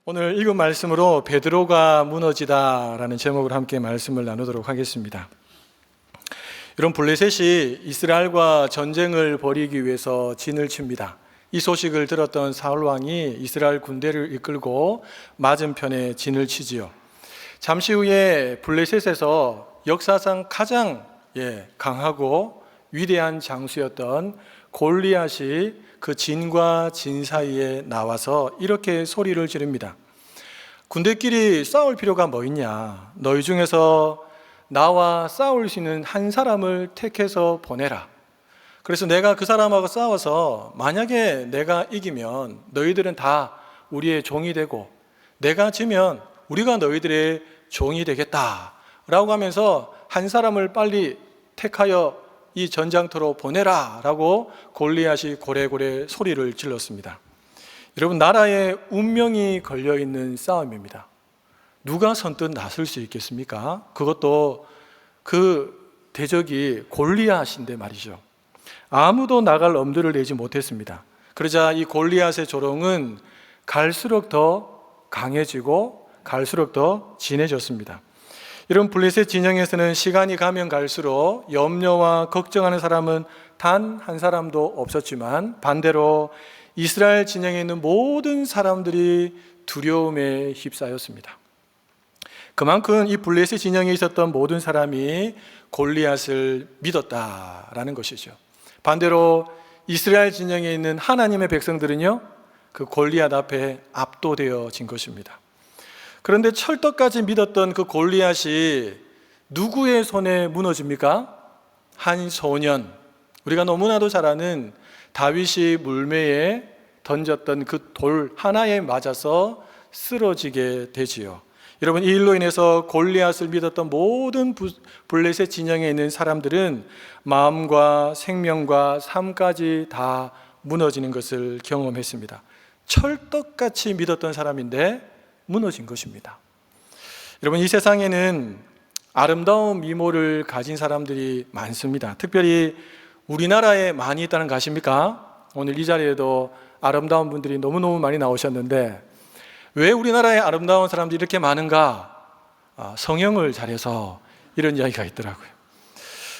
오늘 읽은 말씀으로 베드로가 무너지다라는 제목으로 함께 말씀을 나누도록 하겠습니다. 이런 블레셋이 이스라엘과 전쟁을 벌이기 위해서 진을 칩니다. 이 소식을 들었던 사울 왕이 이스라엘 군대를 이끌고 맞은편에 진을 치지요. 잠시 후에 블레셋에서 역사상 가장 강하고 위대한 장수였던 골리앗이 그 진과 진 사이에 나와서 이렇게 소리를 지릅니다. 군대끼리 싸울 필요가 뭐 있냐? 너희 중에서 나와 싸울 수 있는 한 사람을 택해서 보내라. 그래서 내가 그 사람하고 싸워서 만약에 내가 이기면 너희들은 다 우리의 종이 되고, 내가 지면 우리가 너희들의 종이 되겠다 라고 하면서 한 사람을 빨리 택하여 이 전장터로 보내라 라고 골리앗이 고래고래 소리를 질렀습니다. 여러분, 나라의 운명이 걸려있는 싸움입니다. 누가 선뜻 나설 수 있겠습니까? 그것도 그 대적이 골리앗인데 말이죠. 아무도 나갈 엄두를 내지 못했습니다. 그러자 이 골리앗의 조롱은 갈수록 더 강해지고 갈수록 더 진해졌습니다. 이런 블레셋 진영에서는 시간이 가면 갈수록 염려와 걱정하는 사람은 단 한 사람도 없었지만, 반대로 이스라엘 진영에 있는 모든 사람들이 두려움에 휩싸였습니다. 그만큼 이 블레셋 진영에 있었던 모든 사람이 골리앗을 믿었다라는 것이죠. 반대로 이스라엘 진영에 있는 하나님의 백성들은요, 그 골리앗 앞에 압도되어진 것입니다. 그런데 철떡까지 믿었던 그 골리앗이 누구의 손에 무너집니까? 한 소년, 우리가 너무나도 잘 아는 다윗이 물매에 던졌던 그 돌 하나에 맞아서 쓰러지게 되지요. 여러분, 이 일로 인해서 골리앗을 믿었던 모든 블레셋 진영에 있는 사람들은 마음과 생명과 삶까지 다 무너지는 것을 경험했습니다. 철떡같이 믿었던 사람인데 무너진 것입니다. 여러분, 이 세상에는 아름다운 미모를 가진 사람들이 많습니다. 특별히 우리나라에 많이 있다는 거 아십니까? 오늘 이 자리에도 아름다운 분들이 너무너무 많이 나오셨는데, 왜 우리나라에 아름다운 사람들이 이렇게 많은가? 성형을 잘해서 이런 이야기가 있더라고요.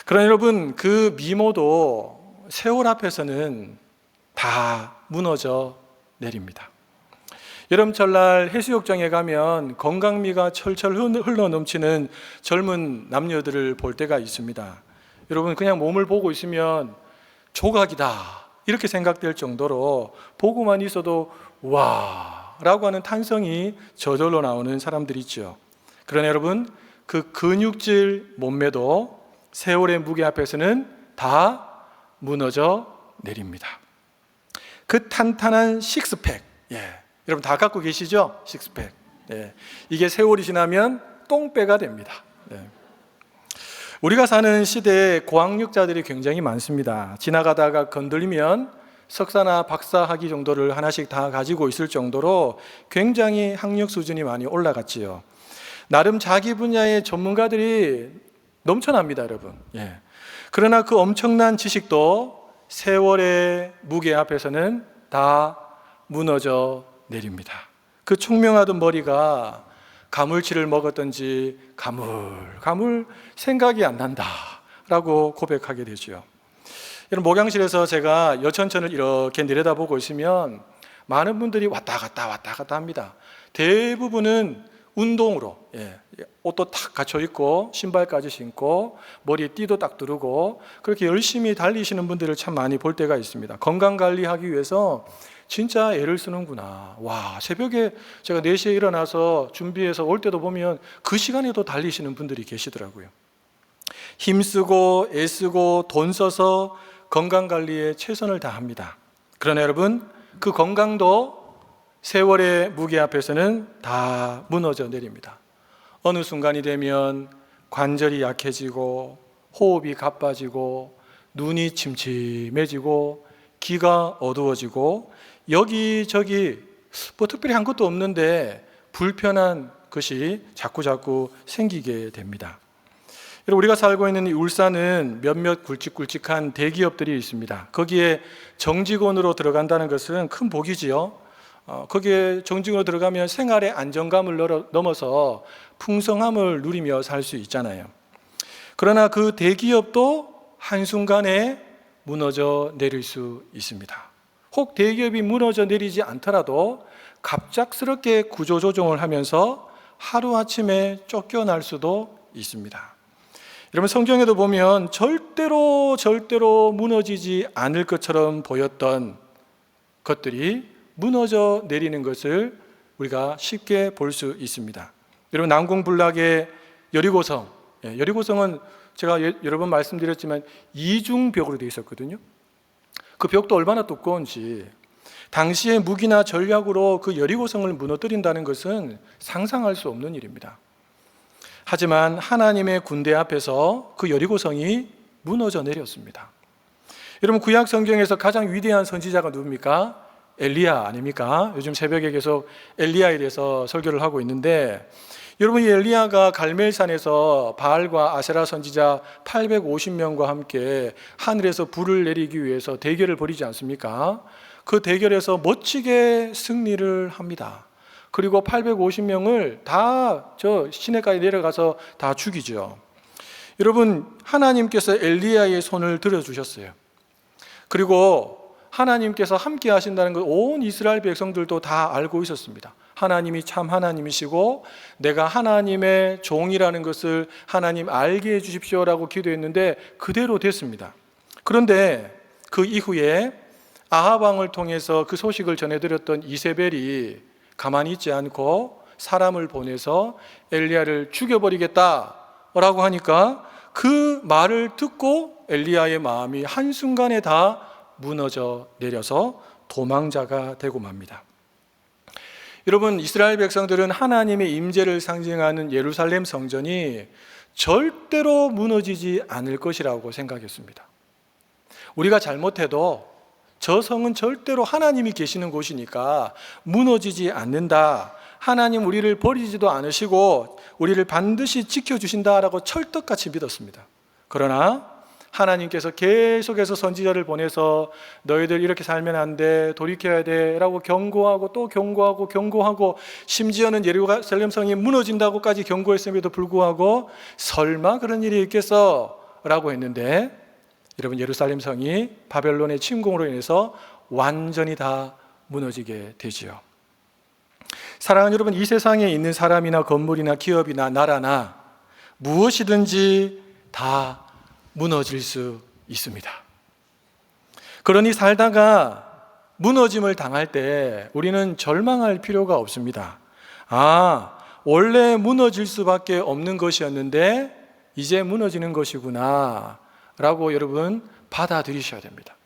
그러나 여러분, 그 미모도 세월 앞에서는 다 무너져 내립니다. 여름철날 해수욕장에 가면 건강미가 철철 흘러 넘치는 젊은 남녀들을 볼 때가 있습니다. 여러분, 그냥 몸을 보고 있으면 조각이다 이렇게 생각될 정도로 보고만 있어도 와 라고 하는 탄성이 저절로 나오는 사람들이 있죠. 그러나 여러분, 그 근육질 몸매도 세월의 무게 앞에서는 다 무너져 내립니다. 그 탄탄한 식스팩, 여러분 다 갖고 계시죠? 식스팩. 이게 세월이 지나면 똥배가 됩니다. 우리가 사는 시대에 고학력자들이 굉장히 많습니다. 지나가다가 건들리면 석사나 박사 학위 정도를 하나씩 다 가지고 있을 정도로 굉장히 학력 수준이 많이 올라갔지요. 나름 자기 분야의 전문가들이 넘쳐납니다, 여러분. 그러나 그 엄청난 지식도 세월의 무게 앞에서는 다 무너져 내립니다. 그 총명하던 머리가 가물치를 먹었던지 가물 생각이 안 난다 라고 고백하게 되죠. 이런 목양실에서 제가 여천천을 이렇게 내려다보고 있으면 많은 분들이 왔다 갔다 합니다. 대부분은 운동으로, 옷도 탁 갖춰 입고 신발까지 신고 머리에 띠도 딱 두르고 그렇게 열심히 달리시는 분들을 참 많이 볼 때가 있습니다. 건강 관리하기 위해서 진짜 애를 쓰는구나. 와, 새벽에 제가 4시에 일어나서 준비해서 올 때도 보면 그 시간에도 달리시는 분들이 계시더라고요. 힘쓰고 애쓰고 돈 써서 건강관리에 최선을 다합니다. 그러나 여러분, 그 건강도 세월의 무게 앞에서는 다 무너져 내립니다. 어느 순간이 되면 관절이 약해지고 호흡이 가빠지고 눈이 침침해지고 귀가 어두워지고 여기저기 뭐 특별히 한 것도 없는데 불편한 것이 자꾸 생기게 됩니다. 여러분, 우리가 살고 있는 이 울산은 몇몇 굵직굵직한 대기업들이 있습니다. 거기에 정직원으로 들어간다는 것은 큰 복이지요. 거기에 정직으로 들어가면 생활의 안정감을 넘어서 풍성함을 누리며 살 수 있잖아요. 그러나 그 대기업도 한순간에 무너져 내릴 수 있습니다. 혹 대기업이 무너져 내리지 않더라도 갑작스럽게 구조조정을 하면서 하루아침에 쫓겨날 수도 있습니다. 여러분, 성경에도 보면 절대로 무너지지 않을 것처럼 보였던 것들이 무너져 내리는 것을 우리가 쉽게 볼 수 있습니다. 여러분, 난공불락의 여리고성, 여리고성은 제가 여러 번 말씀드렸지만 이중벽으로 되어 있었거든요. 그 벽도 얼마나 두꺼운지, 당시의 무기나 전략으로 그 여리고성을 무너뜨린다는 것은 상상할 수 없는 일입니다. 하지만 하나님의 군대 앞에서 그 여리고성이 무너져 내렸습니다. 여러분, 구약 성경에서 가장 위대한 선지자가 누굽니까? 엘리야 아닙니까? 요즘 새벽에 계속 엘리야에 대해서 설교를 하고 있는데, 여러분, 이 엘리야가 갈멜산에서 바알과 아세라 선지자 850명과 함께 하늘에서 불을 내리기 위해서 대결을 벌이지 않습니까? 그 대결에서 멋지게 승리를 합니다. 그리고 850명을 다 저 시내까지 내려가서 다 죽이죠. 여러분, 하나님께서 엘리야의 손을 들어주셨어요. 그리고 하나님께서 함께 하신다는 걸 온 이스라엘 백성들도 다 알고 있었습니다. 하나님이 참 하나님이시고 내가 하나님의 종이라는 것을 하나님 알게 해주십시오라고 기도했는데 그대로 됐습니다. 그런데 그 이후에 아합 왕을 통해서 그 소식을 전해드렸던 이세벨이 가만히 있지 않고 사람을 보내서 엘리야를 죽여버리겠다라고 하니까 그 말을 듣고 엘리야의 마음이 한순간에 다 무너져 내려서 도망자가 되고 맙니다. 여러분, 이스라엘 백성들은 하나님의 임재를 상징하는 예루살렘 성전이 절대로 무너지지 않을 것이라고 생각했습니다. 우리가 잘못해도 저 성은 절대로 하나님이 계시는 곳이니까 무너지지 않는다, 하나님 우리를 버리지도 않으시고 우리를 반드시 지켜주신다라고 철떡같이 믿었습니다. 그러나 하나님께서 계속해서 선지자를 보내서 너희들 이렇게 살면 안 돼, 돌이켜야 돼 라고 경고하고 또 경고하고 심지어는 예루살렘 성이 무너진다고까지 경고했음에도 불구하고 설마 그런 일이 있겠어? 라고 했는데, 여러분, 예루살렘 성이 바벨론의 침공으로 인해서 완전히 다 무너지게 되지요. 사랑하는 여러분, 이 세상에 있는 사람이나 건물이나 기업이나 나라나 무엇이든지 다 무너질 수 있습니다. 그러니 살다가 무너짐을 당할 때 우리는 절망할 필요가 없습니다. 원래 무너질 수밖에 없는 것이었는데 이제 무너지는 것이구나 라고 여러분 받아들이셔야 됩니다.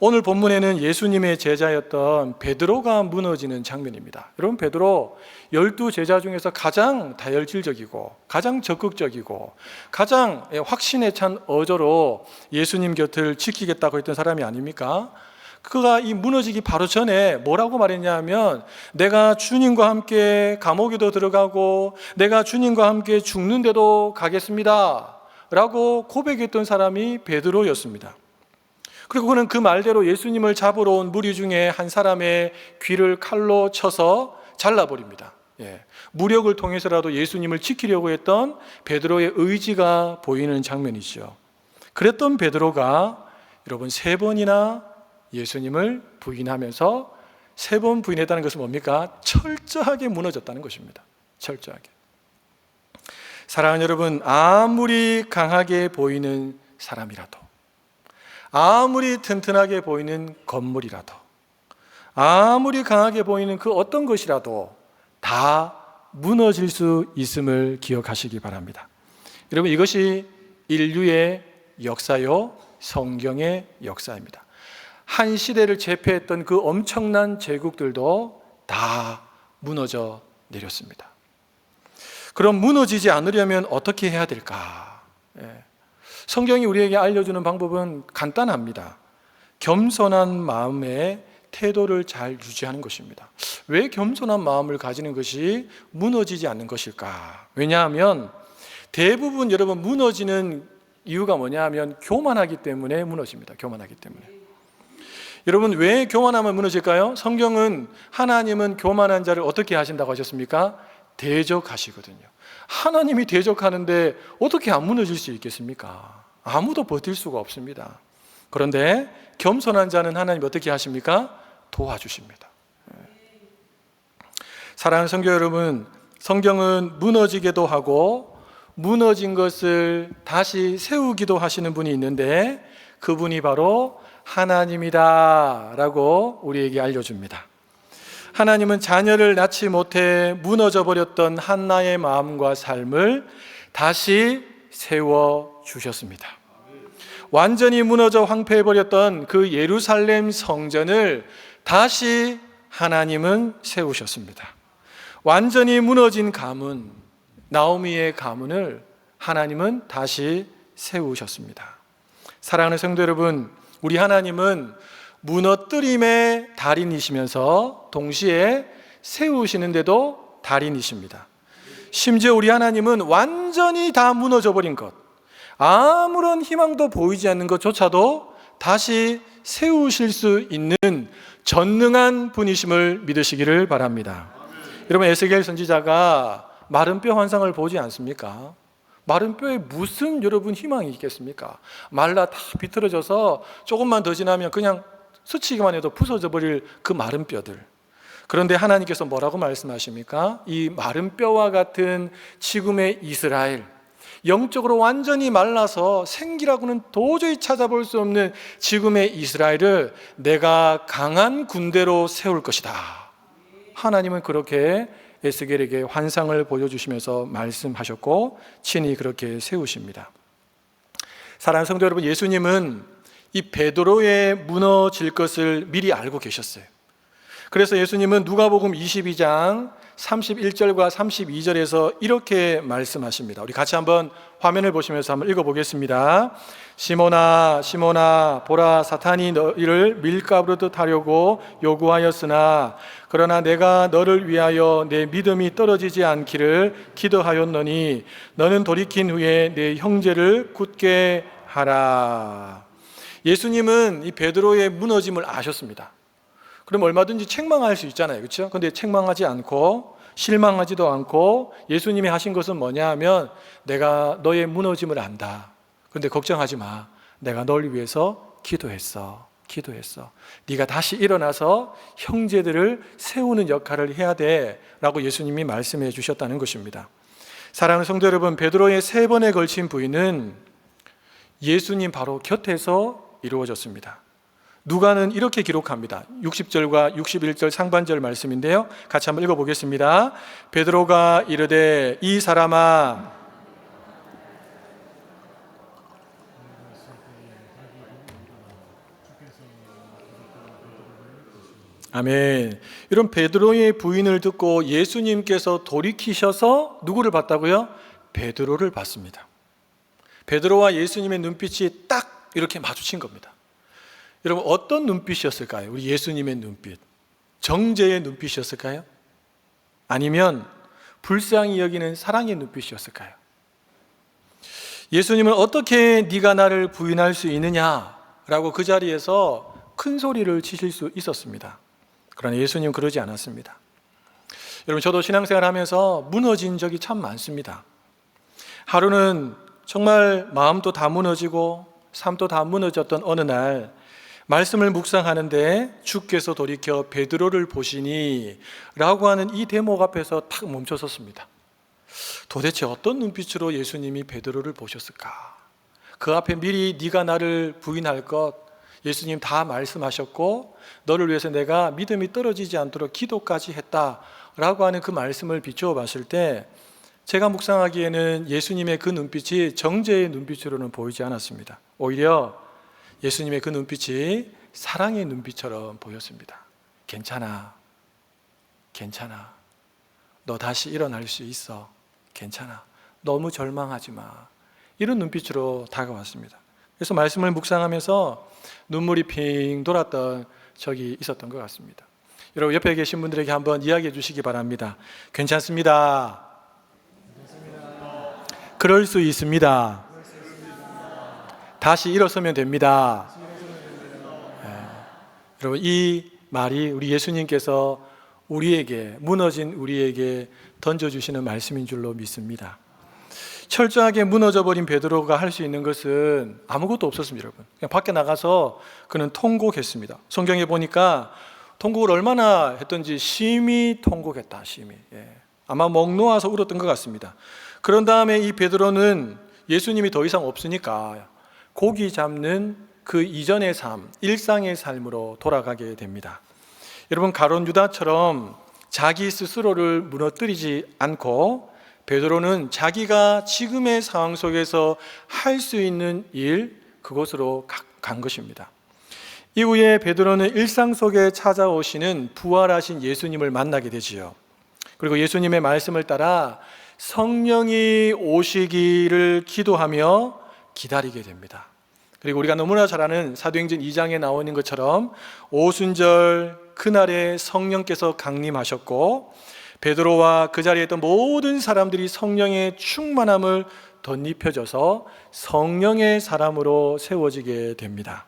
오늘 본문에는 예수님의 제자였던 베드로가 무너지는 장면입니다. 여러분, 베드로 12제자 중에서 가장 다혈질적이고 가장 적극적이고 가장 확신에 찬 어조로 예수님 곁을 지키겠다고 했던 사람이 아닙니까? 그가 이 무너지기 바로 전에 뭐라고 말했냐 하면, 내가 주님과 함께 감옥에도 들어가고 내가 주님과 함께 죽는데도 가겠습니다 라고 고백했던 사람이 베드로였습니다. 그리고 그는 그 말대로 예수님을 잡으러 온 무리 중에 한 사람의 귀를 칼로 쳐서 잘라버립니다. 무력을 통해서라도 예수님을 지키려고 했던 베드로의 의지가 보이는 장면이죠. 그랬던 베드로가 여러분 3번이나 예수님을 부인하면서 3번 부인했다는 것은 뭡니까? 철저하게 무너졌다는 것입니다. 철저하게. 사랑하는 여러분, 아무리 강하게 보이는 사람이라도, 아무리 튼튼하게 보이는 건물이라도, 아무리 강하게 보이는 그 어떤 것이라도 다 무너질 수 있음을 기억하시기 바랍니다. 여러분, 이것이 인류의 역사요, 성경의 역사입니다. 한 시대를 제패했던 그 엄청난 제국들도 다 무너져 내렸습니다. 그럼 무너지지 않으려면 어떻게 해야 될까? 성경이 우리에게 알려주는 방법은 간단합니다. 겸손한 마음의 태도를 잘 유지하는 것입니다. 왜 겸손한 마음을 가지는 것이 무너지지 않는 것일까? 왜냐하면 대부분 여러분 무너지는 이유가 뭐냐 하면 교만하기 때문에 무너집니다. 교만하기 때문에. 여러분, 왜 교만하면 무너질까요? 성경은 하나님은 교만한 자를 어떻게 하신다고 하셨습니까? 대적하시거든요. 하나님이 대적하는데 어떻게 안 무너질 수 있겠습니까? 아무도 버틸 수가 없습니다. 그런데 겸손한 자는 하나님 어떻게 하십니까? 도와주십니다. 사랑하는 성도 여러분, 성경은 무너지게도 하고 무너진 것을 다시 세우기도 하시는 분이 있는데 그분이 바로 하나님이다 라고 우리에게 알려줍니다. 하나님은 자녀를 낳지 못해 무너져 버렸던 한나의 마음과 삶을 다시 세워주셨습니다. 완전히 무너져 황폐해버렸던 그 예루살렘 성전을 다시 하나님은 세우셨습니다. 완전히 무너진 가문, 나오미의 가문을 하나님은 다시 세우셨습니다. 사랑하는 성도 여러분, 우리 하나님은 무너뜨림의 달인이시면서 동시에 세우시는데도 달인이십니다. 심지어 우리 하나님은 완전히 다 무너져 버린 것, 아무런 희망도 보이지 않는 것조차도 다시 세우실 수 있는 전능한 분이심을 믿으시기를 바랍니다. 여러분, 에스겔 선지자가 마른 뼈 환상을 보지 않습니까? 마른 뼈에 무슨 여러분 희망이 있겠습니까? 말라 다 비틀어져서 조금만 더 지나면 그냥 스치기만 해도 부서져 버릴 그 마른 뼈들. 그런데 하나님께서 뭐라고 말씀하십니까? 이 마른 뼈와 같은 지금의 이스라엘, 영적으로 완전히 말라서 생기라고는 도저히 찾아볼 수 없는 지금의 이스라엘을 내가 강한 군대로 세울 것이다. 하나님은 그렇게 에스겔에게 환상을 보여주시면서 말씀하셨고 친히 그렇게 세우십니다. 사랑하는 성도 여러분, 예수님은 이 베드로의 무너질 것을 미리 알고 계셨어요. 그래서 예수님은 누가복음 22장 31절과 32절에서 이렇게 말씀하십니다. 우리 같이 한번 화면을 보시면서 한번 읽어보겠습니다. 시몬아 시몬아, 보라, 사탄이 너희를 밀가부르듯 하려고 요구하였으나 그러나 내가 너를 위하여 내 믿음이 떨어지지 않기를 기도하였노니 너는 돌이킨 후에 내 형제를 굳게 하라. 예수님은 이 베드로의 무너짐을 아셨습니다. 그럼 얼마든지 책망할 수 있잖아요, 그렇죠? 근데 책망하지 않고 실망하지도 않고 예수님이 하신 것은 뭐냐 하면 내가 너의 무너짐을 안다. 그런데 걱정하지 마. 내가 널 위해서 기도했어. 네가 다시 일어나서 형제들을 세우는 역할을 해야 돼 라고 예수님이 말씀해 주셨다는 것입니다. 사랑하는 성도 여러분, 베드로의 3번에 걸친 부인은 예수님 바로 곁에서 이루어졌습니다. 누가는 이렇게 기록합니다. 60절과 61절 상반절 말씀인데요, 같이 한번 읽어보겠습니다. 베드로가 이르되 이 사람아, 아멘. 이런 베드로의 부인을 듣고 예수님께서 돌이키셔서 누구를 봤다고요? 베드로를 봤습니다. 베드로와 예수님의 눈빛이 딱 이렇게 마주친 겁니다. 여러분, 어떤 눈빛이었을까요? 우리 예수님의 눈빛, 정죄의 눈빛이었을까요? 아니면 불쌍히 여기는 사랑의 눈빛이었을까요? 예수님은 어떻게 네가 나를 부인할 수 있느냐라고 그 자리에서 큰 소리를 치실 수 있었습니다. 그러나 예수님은 그러지 않았습니다. 여러분, 저도 신앙생활 하면서 무너진 적이 참 많습니다. 하루는 정말 마음도 다 무너지고 삶도 다 무너졌던 어느 날 말씀을 묵상하는데 주께서 돌이켜 베드로를 보시니 라고 하는 이 대목 앞에서 탁 멈춰섰습니다. 도대체 어떤 눈빛으로 예수님이 베드로를 보셨을까? 그 앞에 미리 네가 나를 부인할 것 예수님 다 말씀하셨고 너를 위해서 내가 믿음이 떨어지지 않도록 기도까지 했다라고 하는 그 말씀을 비추어 봤을 때 제가 묵상하기에는 예수님의 그 눈빛이 정죄의 눈빛으로는 보이지 않았습니다. 오히려 예수님의 그 눈빛이 사랑의 눈빛처럼 보였습니다. 괜찮아. 너 다시 일어날 수 있어. 괜찮아. 너무 절망하지 마. 이런 눈빛으로 다가왔습니다. 그래서 말씀을 묵상하면서 눈물이 핑 돌았던 적이 있었던 것 같습니다. 여러분, 옆에 계신 분들에게 한번 이야기해 주시기 바랍니다. 괜찮습니다. 그럴 수 있습니다. 다시 일어서면 됩니다. 여러분, 이 말이 우리 예수님께서 우리에게, 무너진 우리에게 던져주시는 말씀인 줄로 믿습니다. 철저하게 무너져버린 베드로가 할 수 있는 것은 아무것도 없었습니다, 여러분. 그냥 밖에 나가서 그는 통곡했습니다. 성경에 보니까 통곡을 얼마나 했던지 심히 통곡했다, 심히. 아마 목 놓아서 울었던 것 같습니다. 그런 다음에 이 베드로는 예수님이 더 이상 없으니까 고기 잡는 그 이전의 삶, 일상의 삶으로 돌아가게 됩니다. 여러분, 가룟 유다처럼 자기 스스로를 무너뜨리지 않고 베드로는 자기가 지금의 상황 속에서 할 수 있는 일, 그곳으로 간 것입니다. 이후에 베드로는 일상 속에 찾아오시는 부활하신 예수님을 만나게 되지요. 그리고 예수님의 말씀을 따라 성령이 오시기를 기도하며 기다리게 됩니다. 그리고 우리가 너무나 잘 아는 사도행전 2장에 나오는 것처럼 오순절 그날에 성령께서 강림하셨고 베드로와 그 자리에 있던 모든 사람들이 성령의 충만함을 덧입혀져서 성령의 사람으로 세워지게 됩니다.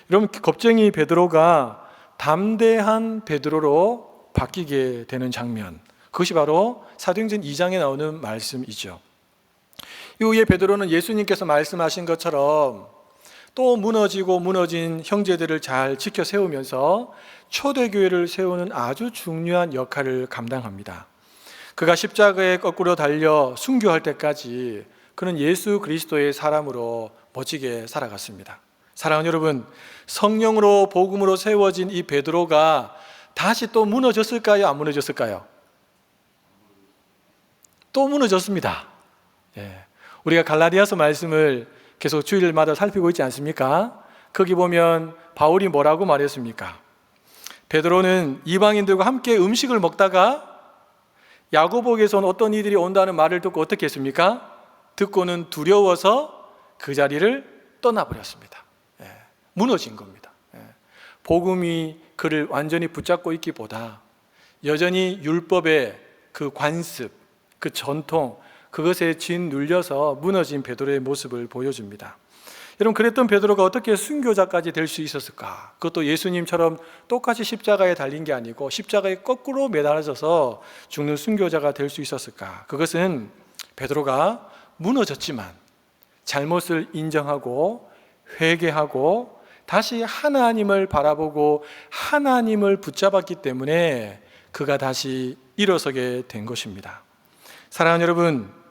여러분, 겁쟁이 베드로가 담대한 베드로로 바뀌게 되는 장면, 그것이 바로 사도행전 2장에 나오는 말씀이죠. 이후에 베드로는 예수님께서 말씀하신 것처럼 또 무너진 형제들을 잘 지켜 세우면서 초대교회를 세우는 아주 중요한 역할을 감당합니다. 그가 십자가에 거꾸로 달려 순교할 때까지 그는 예수 그리스도의 사람으로 멋지게 살아갔습니다. 사랑하는 여러분, 성령으로 복음으로 세워진 이 베드로가 다시 또 무너졌을까요? 안 무너졌을까요? 또 무너졌습니다. 우리가 갈라디아서 말씀을 계속 주일마다 살피고 있지 않습니까? 거기 보면 바울이 뭐라고 말했습니까? 베드로는 이방인들과 함께 음식을 먹다가 야고보에서 어떤 이들이 온다는 말을 듣고 어떻게 했습니까? 듣고는 두려워서 그 자리를 떠나버렸습니다. 무너진 겁니다. 복음이 그를 완전히 붙잡고 있기보다 여전히 율법의 그 관습, 그 전통, 그것에 짓눌려서 무너진 베드로의 모습을 보여줍니다. 여러분, 그랬던 베드로가 어떻게 순교자까지 될 수 있었을까? 그것도 예수님처럼 똑같이 십자가에 달린 게 아니고 십자가에 거꾸로 매달려져서 죽는 순교자가 될 수 있었을까? 그것은 베드로가 무너졌지만 잘못을 인정하고 회개하고 다시 하나님을 바라보고 하나님을 붙잡았기 때문에 그가 다시 일어서게 된 것입니다. 사랑하는 여러분,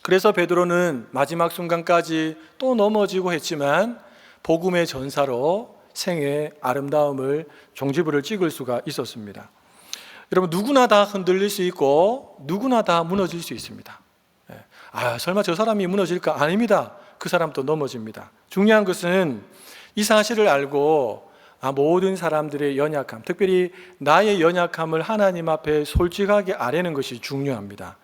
그래서 베드로는 마지막 순간까지 또 넘어지고 했지만 복음의 전사로 생애의 아름다움을 종지부를 찍을 수가 있었습니다. 여러분, 누구나 다 흔들릴 수 있고 누구나 다 무너질 수 있습니다. 설마 저 사람이 무너질까? 아닙니다. 그 사람도 넘어집니다. 중요한 것은 이 사실을 알고 모든 사람들의 연약함, 특별히 나의 연약함을 하나님 앞에 솔직하게 아뢰는 것이 중요합니다.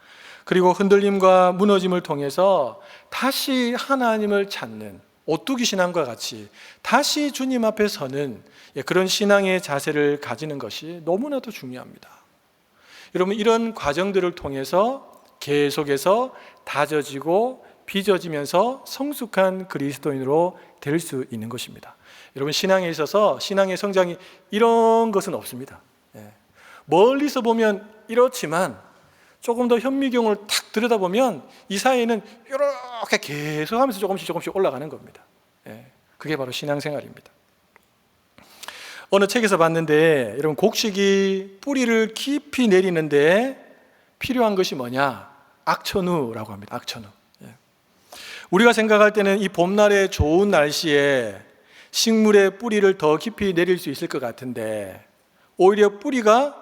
그리고 흔들림과 무너짐을 통해서 다시 하나님을 찾는 오뚜기 신앙과 같이 다시 주님 앞에 서는 그런 신앙의 자세를 가지는 것이 너무나도 중요합니다. 여러분, 이런 과정들을 통해서 계속해서 다져지고 빚어지면서 성숙한 그리스도인으로 될 수 있는 것입니다. 여러분, 신앙에 있어서 신앙의 성장이 이런 것은 없습니다. 멀리서 보면 이렇지만 조금 더 현미경을 탁 들여다보면 이 사이에는 이렇게 계속하면서 조금씩 올라가는 겁니다. 그게 바로 신앙생활입니다. 어느 책에서 봤는데 여러분, 곡식이 뿌리를 깊이 내리는데 필요한 것이 뭐냐? 악천후라고 합니다. 악천후. 우리가 생각할 때는 이 봄날의 좋은 날씨에 식물의 뿌리를 더 깊이 내릴 수 있을 것 같은데 오히려 뿌리가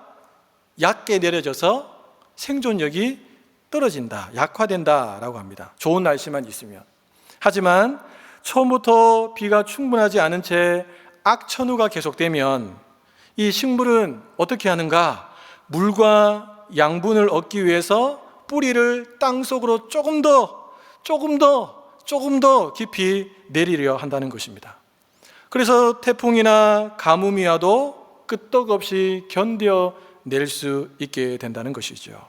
얕게 내려져서 생존력이 떨어진다, 약화된다라고 합니다. 좋은 날씨만 있으면. 하지만 처음부터 비가 충분하지 않은 채 악천후가 계속되면 이 식물은 어떻게 하는가? 물과 양분을 얻기 위해서 뿌리를 땅속으로 조금 더 깊이 내리려 한다는 것입니다. 그래서 태풍이나 가뭄이 와도 끄떡없이 견뎌낼 수 있게 된다는 것이죠.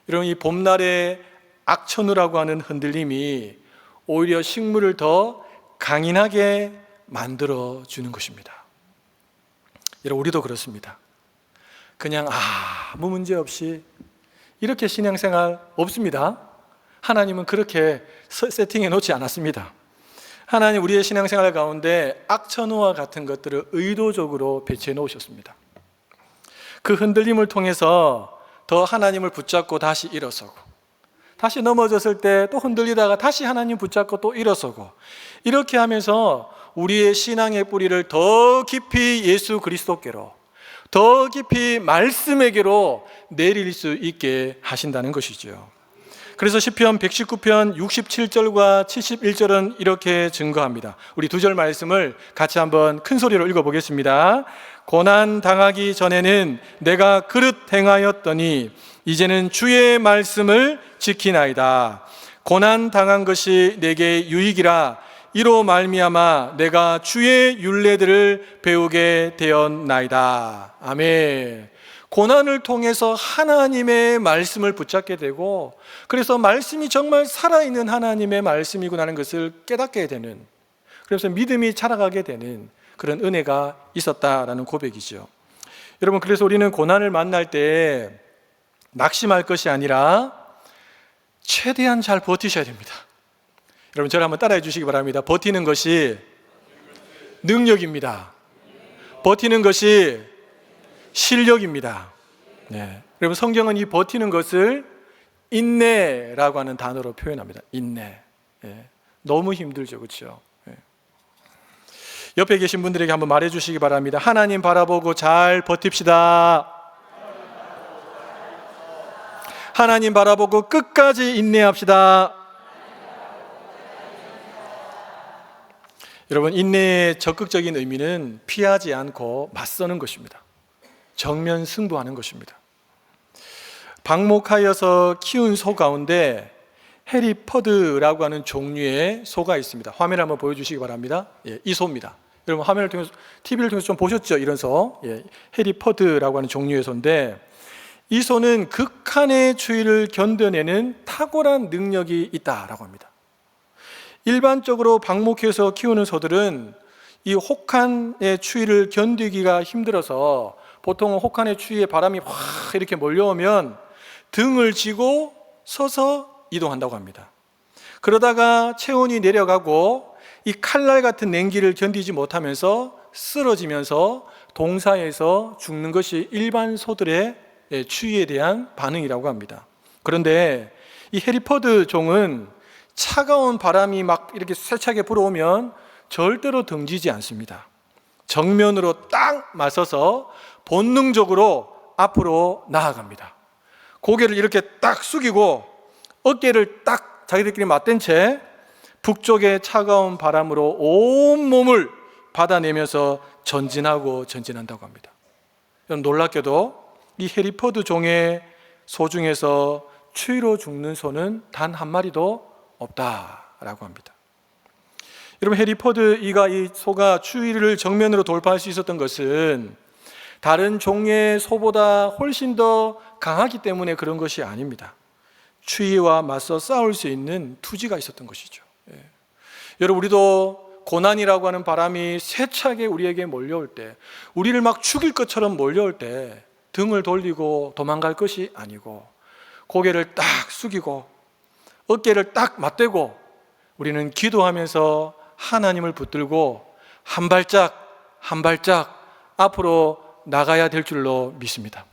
여러분, 이 봄날의 악천후라고 하는 흔들림이 오히려 식물을 더 강인하게 만들어주는 것입니다. 여러분, 우리도 그렇습니다. 그냥 아무 문제 없이 이렇게 신앙생활 없습니다. 하나님은 그렇게 세팅해 놓지 않았습니다. 하나님 우리의 신앙생활 가운데 악천후와 같은 것들을 의도적으로 배치해 놓으셨습니다. 그 흔들림을 통해서 더 하나님을 붙잡고 다시 일어서고, 다시 넘어졌을 때 또 흔들리다가 다시 하나님 붙잡고 또 일어서고, 이렇게 하면서 우리의 신앙의 뿌리를 더 깊이 예수 그리스도께로, 더 깊이 말씀에게로 내릴 수 있게 하신다는 것이죠. 그래서 시편 119편 67절과 71절은 이렇게 증거합니다. 우리 두 절 말씀을 같이 한번 큰 소리로 읽어보겠습니다. 고난 당하기 전에는 내가 그릇 행하였더니 이제는 주의 말씀을 지키나이다. 고난 당한 것이 내게 유익이라. 이로 말미암아 내가 주의 율례들을 배우게 되었나이다. 아멘. 고난을 통해서 하나님의 말씀을 붙잡게 되고, 그래서 말씀이 정말 살아있는 하나님의 말씀이구나 하는 것을 깨닫게 되는, 그래서 믿음이 자라가게 되는 그런 은혜가 있었다라는 고백이죠. 여러분, 그래서 우리는 고난을 만날 때 낙심할 것이 아니라 최대한 잘 버티셔야 됩니다. 여러분, 저를 한번 따라해 주시기 바랍니다. 버티는 것이 능력입니다. 버티는 것이 실력입니다. 네. 여러분, 성경은 이 버티는 것을 인내라고 하는 단어로 표현합니다. 인내. 네. 너무 힘들죠, 그렇죠? 네. 옆에 계신 분들에게 한번 말해 주시기 바랍니다. 하나님 바라보고 잘 버팁시다. 하나님 바라보고 끝까지 인내합시다. 여러분, 인내의 적극적인 의미는 피하지 않고 맞서는 것입니다. 정면 승부하는 것입니다. 방목하여서 키운 소 가운데 해리퍼드라고 하는 종류의 소가 있습니다. 화면을 한번 보여주시기 바랍니다. 예, 이 소입니다. 여러분, 화면을 통해서, TV를 통해서 좀 보셨죠? 이런 소. 예, 해리퍼드라고 하는 종류의 소인데, 이 소는 극한의 추위를 견뎌내는 탁월한 능력이 있다라고 합니다. 일반적으로 방목해서 키우는 소들은 이 혹한의 추위를 견디기가 힘들어서 보통은 혹한의 추위에 바람이 확 이렇게 몰려오면 등을 쥐고 서서 이동한다고 합니다. 그러다가 체온이 내려가고 이 칼날 같은 냉기를 견디지 못하면서 쓰러지면서 동사에서 죽는 것이 일반 소들의 추위에 대한 반응이라고 합니다. 그런데 이 해리퍼드 종은 차가운 바람이 막 이렇게 세차게 불어오면 절대로 등지지 않습니다. 정면으로 딱 맞서서 본능적으로 앞으로 나아갑니다. 고개를 이렇게 딱 숙이고 어깨를 딱 자기들끼리 맞댄 채 북쪽의 차가운 바람으로 온 몸을 받아내면서 전진하고 전진한다고 합니다. 놀랍게도 이 해리퍼드 종의 소 중에서 추위로 죽는 소는 단 한 마리도 없다라고 합니다. 여러분, 해리퍼드 이 소가 추위를 정면으로 돌파할 수 있었던 것은 다른 종의 소보다 훨씬 더 강하기 때문에 그런 것이 아닙니다. 추위와 맞서 싸울 수 있는 투지가 있었던 것이죠. 예. 여러분, 우리도 고난이라고 하는 바람이 세차게 우리에게 몰려올 때, 우리를 막 죽일 것처럼 몰려올 때 등을 돌리고 도망갈 것이 아니고 고개를 딱 숙이고 어깨를 딱 맞대고 우리는 기도하면서 하나님을 붙들고 한 발짝 한 발짝 앞으로 나가야 될 줄로 믿습니다.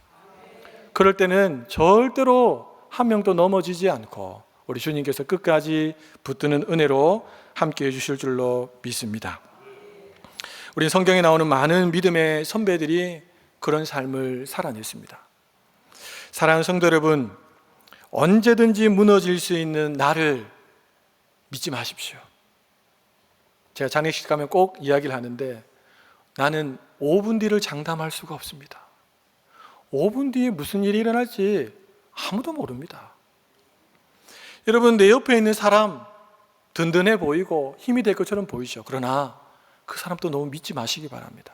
그럴 때는 절대로 한 명도 넘어지지 않고 우리 주님께서 끝까지 붙드는 은혜로 함께 해주실 줄로 믿습니다. 우리 성경에 나오는 많은 믿음의 선배들이 그런 삶을 살아냈습니다. 사랑하는 성도 여러분, 언제든지 무너질 수 있는 나를 믿지 마십시오. 제가 장례식 가면 꼭 이야기를 하는데, 나는 5분 뒤를 장담할 수가 없습니다. 5분 뒤에 무슨 일이 일어날지 아무도 모릅니다. 여러분, 내 옆에 있는 사람 든든해 보이고 힘이 될 것처럼 보이죠. 그러나 그 사람도 너무 믿지 마시기 바랍니다.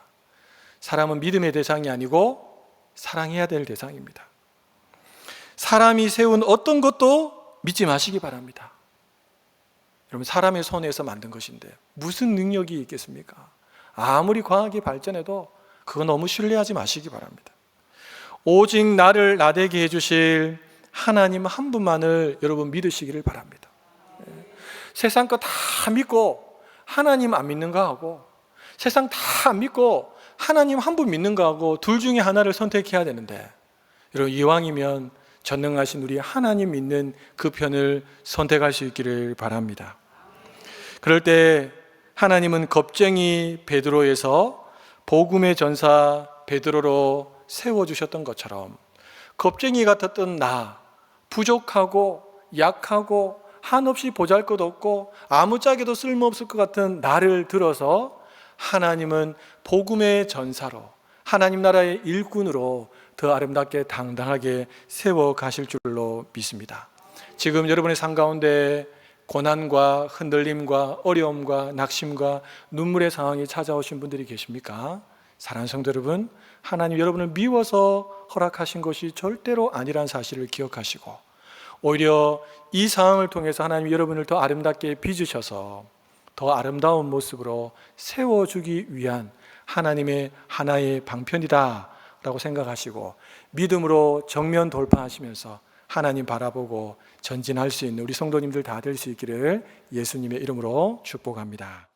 사람은 믿음의 대상이 아니고 사랑해야 될 대상입니다. 사람이 세운 어떤 것도 믿지 마시기 바랍니다. 여러분, 사람의 손에서 만든 것인데 무슨 능력이 있겠습니까? 아무리 과학이 발전해도 그거 너무 신뢰하지 마시기 바랍니다. 오직 나를 나되게 해주실 하나님 한 분만을 여러분 믿으시기를 바랍니다. 세상 거 다 믿고 하나님 안 믿는 거하고, 세상 다 안 믿고 하나님 한 분 믿는 거하고 둘 중에 하나를 선택해야 되는데, 여러분 이왕이면 전능하신 우리 하나님 믿는 그 편을 선택할 수 있기를 바랍니다. 그럴 때 하나님은 겁쟁이 베드로에서 복음의 전사 베드로로 세워주셨던 것처럼, 겁쟁이 같았던 나, 부족하고 약하고 한없이 보잘것없고 아무짝에도 쓸모없을 것 같은 나를 들어서 하나님은 복음의 전사로, 하나님 나라의 일꾼으로 더 아름답게 당당하게 세워 가실 줄로 믿습니다. 지금 여러분의 삶 가운데 고난과 흔들림과 어려움과 낙심과 눈물의 상황이 찾아오신 분들이 계십니까? 사랑하는 성도 여러분, 하나님 여러분을 미워서 허락하신 것이 절대로 아니란 사실을 기억하시고, 오히려 이 상황을 통해서 하나님 여러분을 더 아름답게 빚으셔서 더 아름다운 모습으로 세워주기 위한 하나님의 하나의 방편이다 라고 생각하시고, 믿음으로 정면 돌파하시면서 하나님 바라보고 전진할 수 있는 우리 성도님들 다 될 수 있기를 예수님의 이름으로 축복합니다.